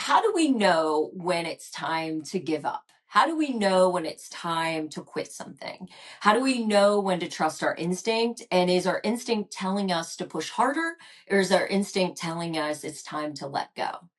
How do we know when it's time to give up? How do we know when it's time to quit something? How do we know when to trust our instinct? And is our instinct telling us to push harder, or is our instinct telling us it's time to let go?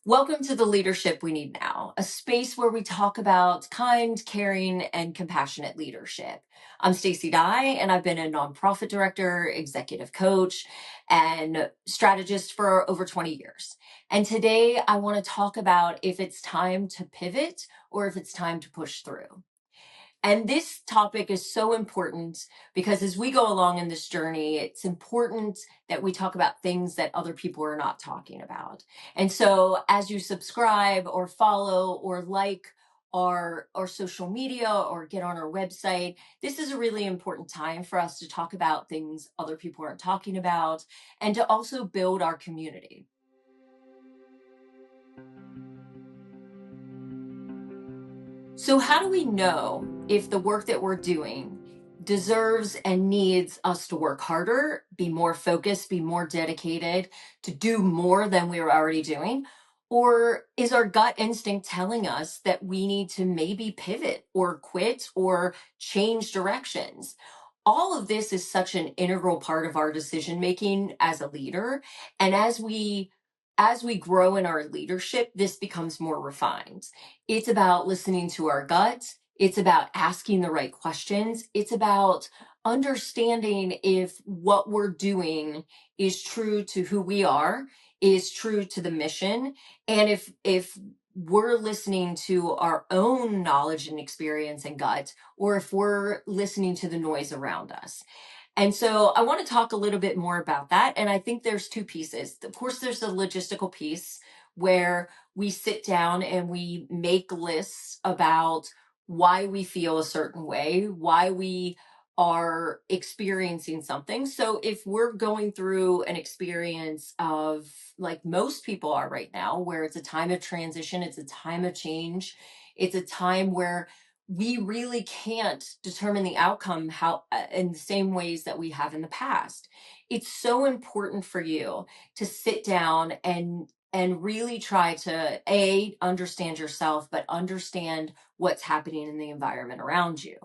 Welcome to the Leadership We Need Now, a space where we talk about kind, caring, and compassionate leadership. I'm Stacey Dye, and I've been a nonprofit director, executive coach, and strategist for over 20 years. And today I want to talk about if it's time to pivot or if it's time to push through. And this topic is so important because as we go along in this journey, it's important that we talk about things that other people are not talking about. And so as you subscribe or follow or like our social media or get on our website, this is a really important time for us to talk about things other people aren't talking about and to also build our community. So how do we know if the work that we're doing deserves and needs us to work harder, be more focused, be more dedicated, to do more than we're already doing? Or is our gut instinct telling us that we need to maybe pivot or quit or change directions? All of this is such an integral part of our decision making as a leader. And as we grow in our leadership, this becomes more refined. It's about listening to our gut. It's about asking the right questions. It's about understanding if what we're doing is true to who we are, is true to the mission, and if we're listening to our own knowledge and experience and gut, or if we're listening to the noise around us. And so I want to talk a little bit more about that. And I think there's two pieces. Of course, there's the logistical piece where we sit down and we make lists about why we feel a certain way, why we are experiencing something. So if we're going through an experience of, like most people are right now, where it's a time of transition, it's a time of change, it's a time where we really can't determine the outcome in the same ways that we have in the past. It's so important for you to sit down and really try to understand yourself, but understand what's happening in the environment around you.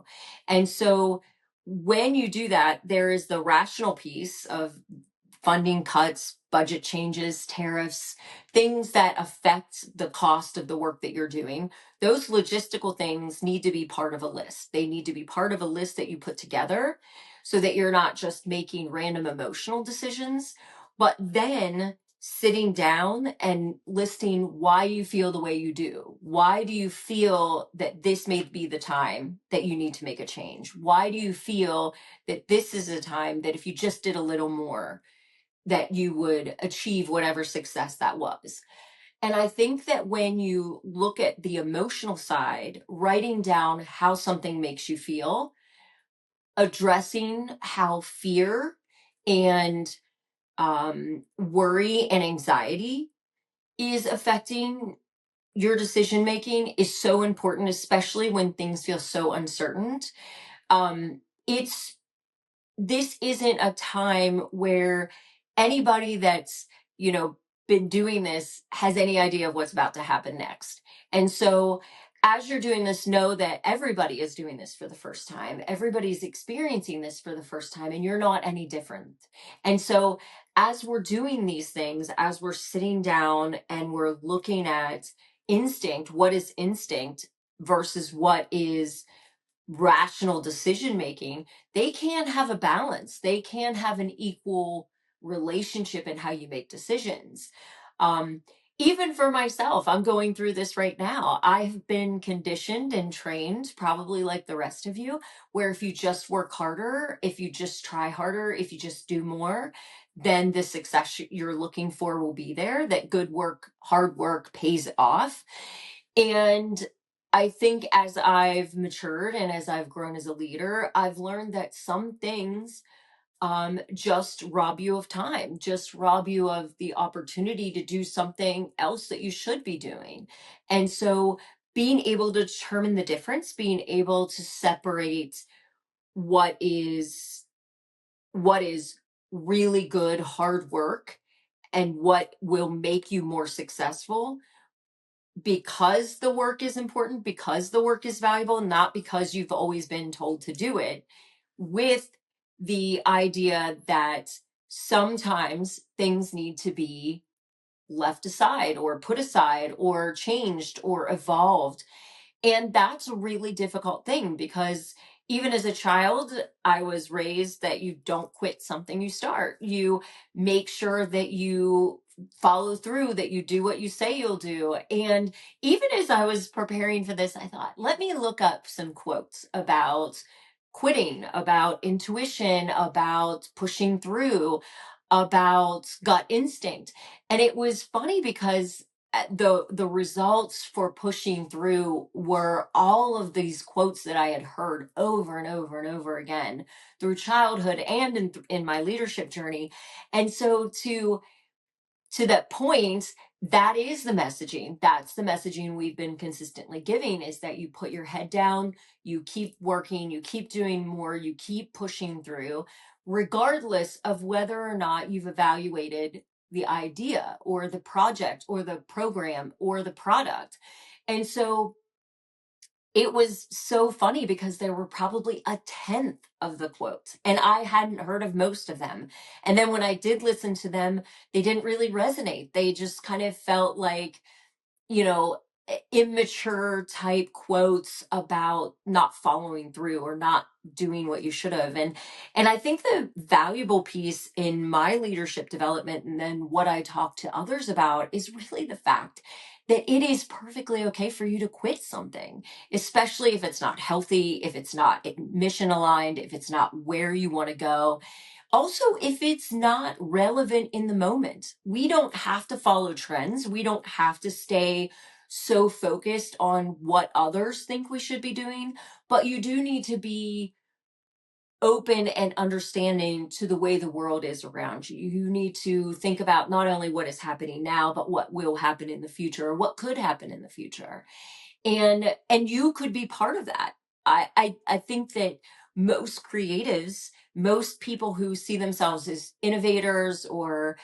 And so when you do that, there is the rational piece of funding cuts, budget changes, tariffs, things that affect the cost of the work that you're doing. Those logistical things need to be part of a list. They need to be part of a list that you put together so that you're not just making random emotional decisions, but then sitting down and listing why you feel the way you do. Why do you feel that this may be the time that you need to make a change? Why do you feel that this is a time that if you just did a little more, that you would achieve whatever success that was? And I think that when you look at the emotional side, writing down how something makes you feel, addressing how fear and worry and anxiety is affecting your decision making is so important, especially when things feel so uncertain. It's This isn't a time where anybody that's, been doing this has any idea of what's about to happen next. And so as you're doing this, know that everybody is doing this for the first time. Everybody's experiencing this for the first time, and you're not any different. And so as we're doing these things, as we're sitting down and we're looking at instinct, what is instinct versus what is rational decision making, they can have a balance. They can have an equal relationship in how you make decisions. Um, Even for myself, I'm going through this right now. I've been conditioned and trained, probably like the rest of you, where if you just work harder, if you just try harder, if you just do more, then the success you're looking for will be there, that good work, hard work pays off. And I think as I've matured and as I've grown as a leader, I've learned that some things just rob you of time, just rob you of the opportunity to do something else that you should be doing. And so being able to determine the difference, being able to separate what is what is really good hard work and what will make you more successful because the work is important, because the work is valuable, not because you've always been told to do it, with the idea that sometimes things need to be left aside or put aside or changed or evolved. And that's a really difficult thing because even as a child, I was raised that you don't quit something you start. You make sure that you follow through, that you do what you say you'll do. And even as I was preparing for this, I thought, let me look up some quotes about quitting, about intuition, about pushing through, about gut instinct. And it was funny because the results for pushing through were all of these quotes that I had heard over and over and over again through childhood and in my leadership journey. And so to that point, that is the messaging. That's the messaging we've been consistently giving, is that you put your head down, you keep working, you keep doing more, you keep pushing through, regardless of whether or not you've evaluated the idea or the project or the program or the product. And so it was so funny because there were probably a tenth of the quotes, and I hadn't heard of most of them. And then when I did listen to them, they didn't really resonate. They just kind of felt like, you know, immature type quotes about not following through or not doing what you should have. And I think the valuable piece in my leadership development and then what I talk to others about is really the fact that it is perfectly okay for you to quit something, especially if it's not healthy, if it's not mission aligned, if it's not where you want to go. Also, if it's not relevant in the moment. We don't have to follow trends. We don't have to stay so focused on what others think we should be doing, but you do need to be open and understanding to the way the world is around you. You need to think about not only what is happening now, but what will happen in the future or what could happen in the future. And you could be part of that. I think that most creatives, most people who see themselves as innovators or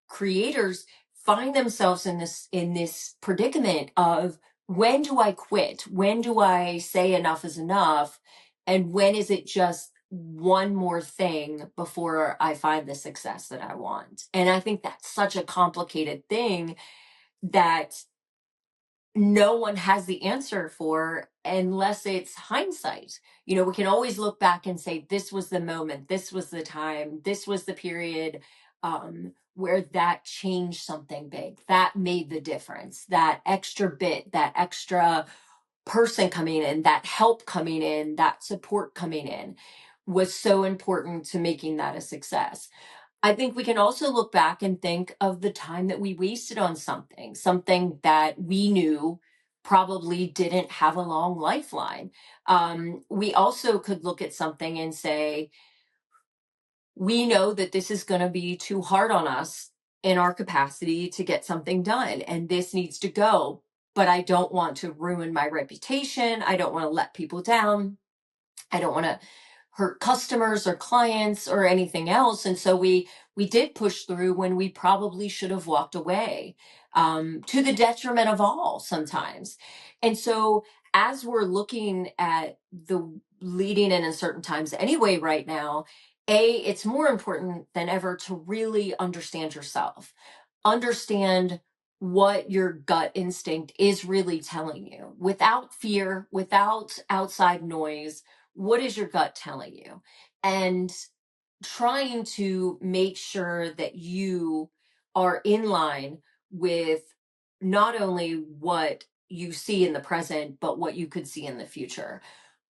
creators, find themselves in this predicament of, when do I quit? When do I say enough is enough? And when is it just one more thing before I find the success that I want? And I think that's such a complicated thing that no one has the answer for unless it's hindsight. We can always look back and say, this was the moment, this was the time, this was the period where that changed something big, that made the difference, that extra bit, that extra person coming in, that help coming in, that support coming in was so important to making that a success. I think we can also look back and think of the time that we wasted on something that we knew probably didn't have a long lifeline. We also could look at something and say, we know that this is going to be too hard on us in our capacity to get something done, and this needs to go. But I don't want to ruin my reputation. I don't want to let people down. I don't want to hurt customers or clients or anything else. And so we did push through when we probably should have walked away, to the detriment of all sometimes. And so as we're looking at the leading in uncertain times anyway right now, it's more important than ever to really understand yourself, understand what your gut instinct is really telling you without fear, without outside noise. What is your gut telling you? And trying to make sure that you are in line with not only what you see in the present, but what you could see in the future.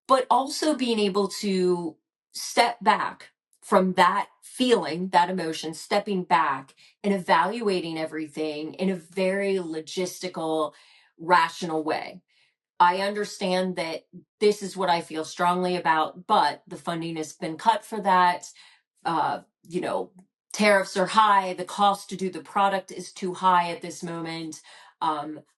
But also being able to step back from that feeling, that emotion, stepping back and evaluating everything in a very logistical, rational way. I understand that this is what I feel strongly about, but the funding has been cut for that. uh, you know, Tariffs are high, the cost to do the product is too high at this moment.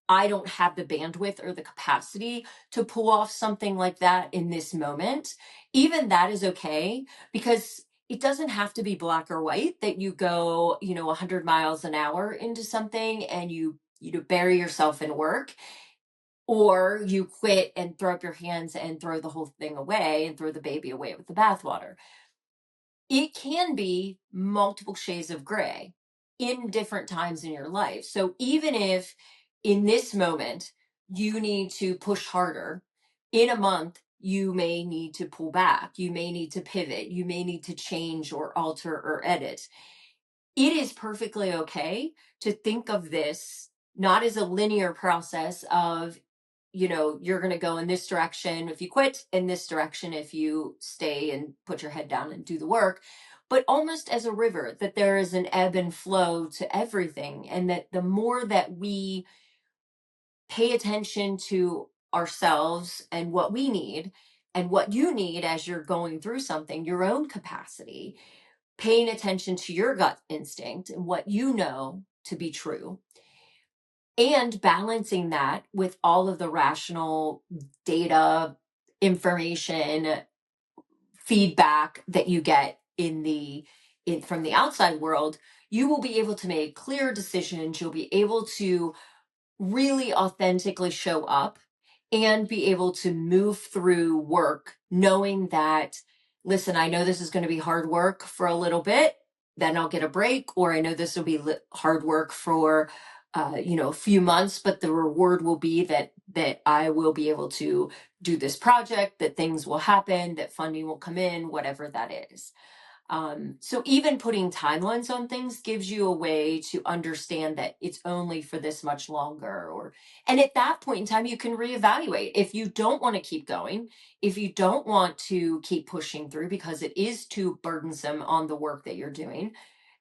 I don't have the bandwidth or the capacity to pull off something like that in this moment. Even that is okay, because it doesn't have to be black or white that you go, 100 miles an hour into something and you bury yourself in work, or you quit and throw up your hands and throw the whole thing away and throw the baby away with the bathwater. It can be multiple shades of gray in different times in your life. So even if in this moment you need to push harder, in a month you may need to pull back, you may need to pivot, you may need to change or alter or edit. It is perfectly okay to think of this not as a linear process of, you're going to go in this direction if you quit, in this direction if you stay and put your head down and do the work, but almost as a river, that there is an ebb and flow to everything. And that the more that we pay attention to ourselves and what we need and what you need as you're going through something, your own capacity, paying attention to your gut instinct and what you know to be true, and balancing that with all of the rational data, information, feedback that you get from the outside world, you will be able to make clear decisions. You'll be able to really authentically show up and be able to move through work knowing that, listen, I know this is going to be hard work for a little bit, then I'll get a break, or I know this will be hard work for a few months, but the reward will be that I will be able to do this project, that things will happen, that funding will come in, whatever that is. So even putting timelines on things gives you a way to understand that it's only for this much longer, and at that point in time, you can reevaluate. If you don't want to keep going, if you don't want to keep pushing through because it is too burdensome on the work that you're doing,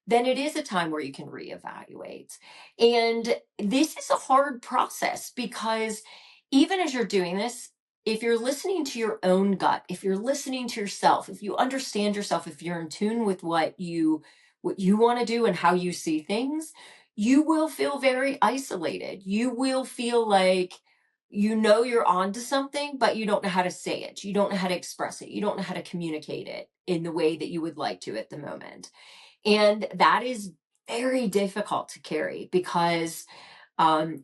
then it is a time where you can reevaluate. And this is a hard process because even as you're doing this, if you're listening to your own gut, if you're listening to yourself, if you understand yourself, if you're in tune with what you want to do and how you see things, you will feel very isolated. You will feel like you're onto something, but you don't know how to say it. You don't know how to express it. You don't know how to communicate it in the way that you would like to at the moment. And that is very difficult to carry because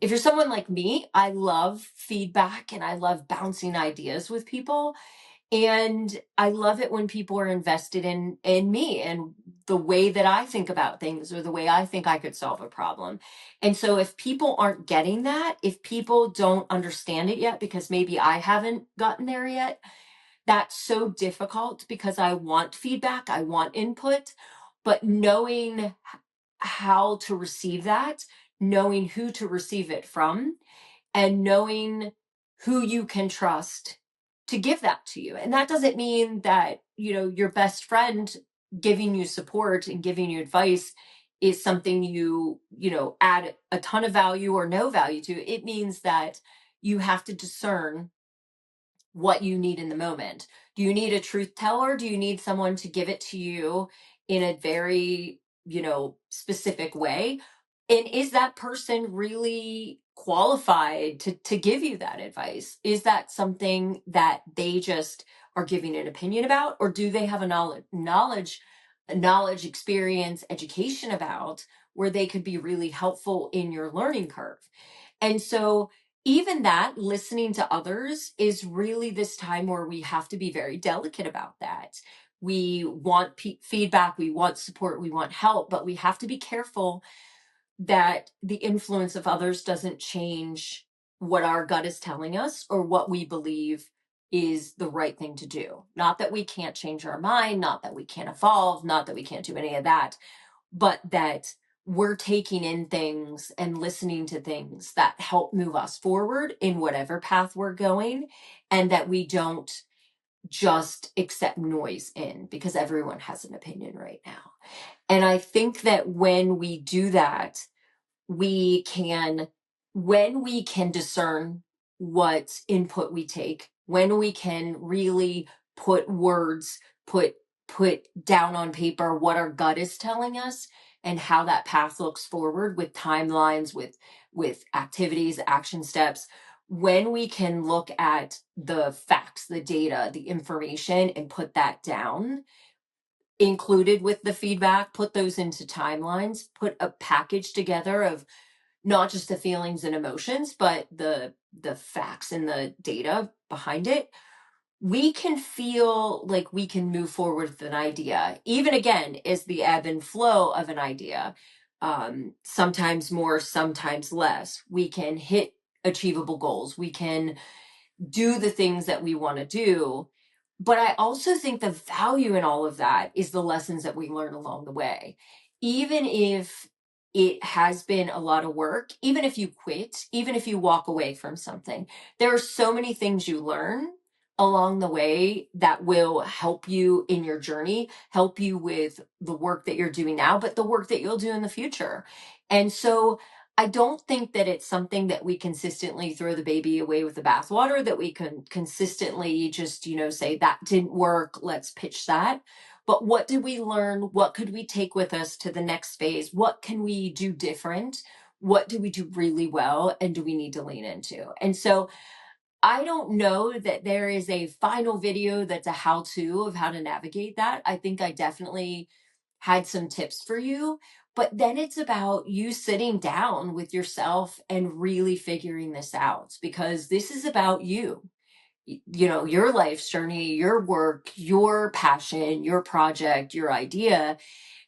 if you're someone like me, I love feedback and I love bouncing ideas with people. And I love it when people are invested in me and the way that I think about things or the way I think I could solve a problem. And so if people aren't getting that, if people don't understand it yet, because maybe I haven't gotten there yet, that's so difficult because I want feedback, I want input, but knowing how to receive that, knowing who to receive it from, and knowing who you can trust to give that to you. And that doesn't mean that, your best friend giving you support and giving you advice is something add a ton of value or no value to. It means that you have to discern what you need in the moment. Do you need a truth teller? Do you need someone to give it to you in a very, specific way? And is that person really qualified to give you that advice? Is that something that they just are giving an opinion about? Or do they have a knowledge, experience, education about where they could be really helpful in your learning curve? And so even that, listening to others is really this time where we have to be very delicate about that. We want feedback, we want support, we want help, but we have to be careful that the influence of others doesn't change what our gut is telling us or what we believe is the right thing to do. Not that we can't change our mind, not that we can't evolve, not that we can't do any of that, but that we're taking in things and listening to things that help move us forward in whatever path we're going, and that we don't just accept noise in because everyone has an opinion right now. And I think that when we do that, we can when we can discern what input we take, when we can really put words, put down on paper what our gut is telling us and how that path looks forward with timelines, with activities, action steps, when we can look at the facts, the data, the information and put that down, included with the feedback, put those into timelines, put a package together of not just the feelings and emotions, but the facts and the data behind it, we can feel like we can move forward with an idea. Even again, is the ebb and flow of an idea. Sometimes more, sometimes less. We can hit achievable goals. We can do the things that we want to do. But I also think the value in all of that is the lessons that we learn along the way. Even if it has been a lot of work, even if you quit, even if you walk away from something, there are so many things you learn along the way that will help you in your journey, help you with the work that you're doing now, but the work that you'll do in the future. And so I don't think that it's something that we consistently throw the baby away with the bathwater, that we can consistently just, say that didn't work, let's pitch that. But what did we learn? What could we take with us to the next phase? What can we do different? What do we do really well? And do we need to lean into? And so I don't know that there is a final video that's a how to of how to navigate that. I think I definitely had some tips for you, but then it's about you sitting down with yourself and really figuring this out, because this is about you. Your life's journey, your work, your passion, your project, your idea,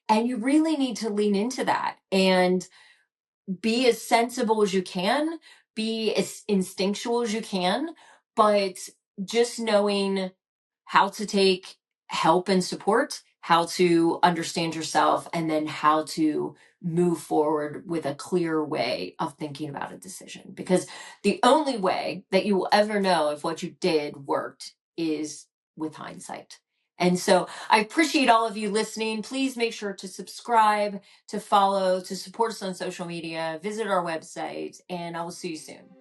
and you really need to lean into that and be as sensible as you can, be as instinctual as you can, but just knowing how to take help and support, how to understand yourself, and then how to move forward with a clear way of thinking about a decision. Because the only way that you will ever know if what you did worked is with hindsight. And so I appreciate all of you listening. Please make sure to subscribe, to follow, to support us on social media, visit our website, and I will see you soon.